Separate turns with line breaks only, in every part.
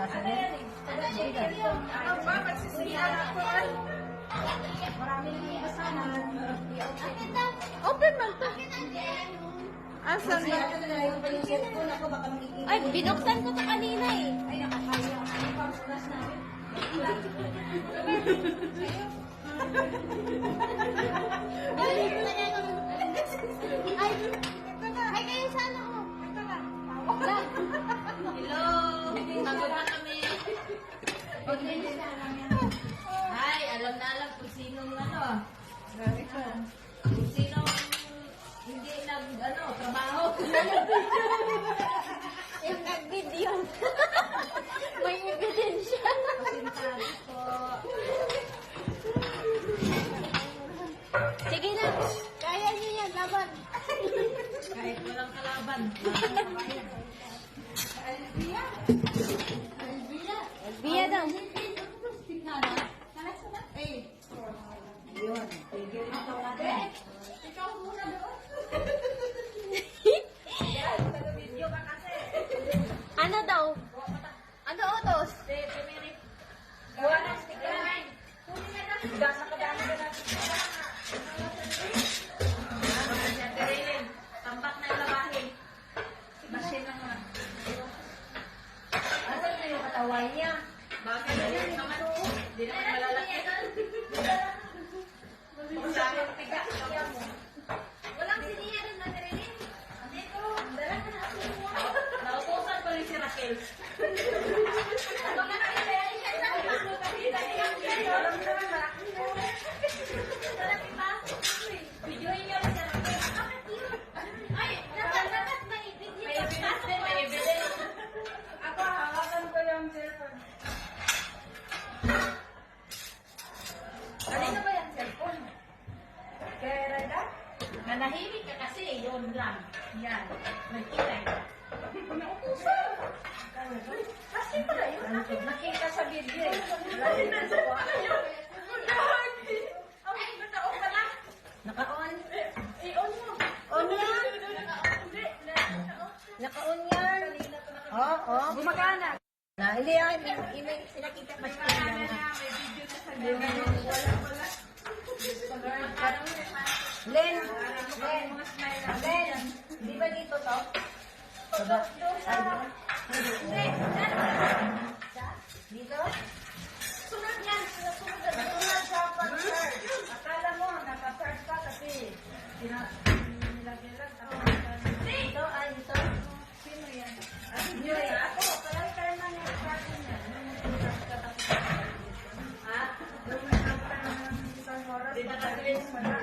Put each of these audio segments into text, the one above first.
nasa net.
Ano ba? Magsisiyan ako ay.
Marami nang ibasahan.
Open man to. Asan ba?
Ako baka makikita.
Ay, binuksan ko to kanina eh.
Ay, nakakaya. Ay, pang-sulas namin.
Ay, ay kayo sana ko. Hello. Pagod na kami. Ay, alam na alam kung sinong ano. Kung sinong hindi trabaho. Yung nag-video. May ebidensya.
Sintado po.
Sige na. Kaya niyo yan, laban.
Kahit walang kalaban. Alvia. Alvia.
Elvia daw.
Ayun. Tigil na ito natin.
Ikaw muna doon. Taga-video ka kasi.
Ano daw? Ano utos?
Gawa ng sticker. Kunin na lang. Gasa ka dami ka natin.
Tambak na labahin. Basin lang nga. Asan na yung katawan niya?
Bakit na yun naman?
Hindi naman malalaki.
Magsahang tiga.
Walang siniya rin na narinig.
Dito. Dala ka na ako.
Nautusan ko rin si Raquel.
Ano ka na kaya siya na? Ano ka kita niya? Alam mo naman malaki na.
Malaki ba?
Videoin niyo rin siya.
Ay, dapat may video.
May evidence din, may evidence.
Ako, hawakan ko yung cellphone. Kanina ba yung cellphone? Kay Reda?
Nanahimik ka kasi, yun lang. Yan. Nagkita.
Nautusan. Kasi pala yun.
Nakita sa video eh.
Lagi na sa ayaw. Lagi. Ay, naka-on ka lang.
Naka-on.
I-on mo.
On yan.
Hindi.
Naka-on yan. Oo.
Gumagana.
Hindi yan. Sinakita pa siya.
May video na sa gano'n. Wala.
Len. Len. Di ba dito to? Dito?
Sunod yan. Sunod sa pag-search. Akala mo, naka-search ka kasi nilagyan lang.
Dito? Ay, dito?
Sino yan? Sino yan? Ako, kaya na yung party niya.
Ha?
Isang oras.
Di naka-twins mo na.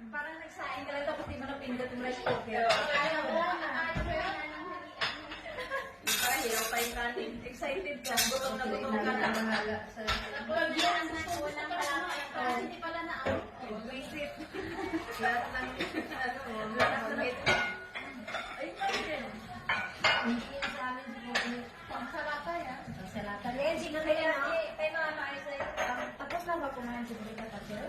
Parang nagsaing ka lang tapos di mo napindot yung rice cooker.
Ayaw ko na.
Parang hilaw pa yung kanin. Excited ka. Gutom na
Pagyan na walang pala. Hindi pala na ako.
Visit. Lahat ng lahat ng ito.
Ay, pwede.
Sa amin siguro.
Pangsalata yan.
Ang salata. Len, sino kaya? Tayo mga maayos sa'yo. Tapos lang ba kumain si Brita Patel?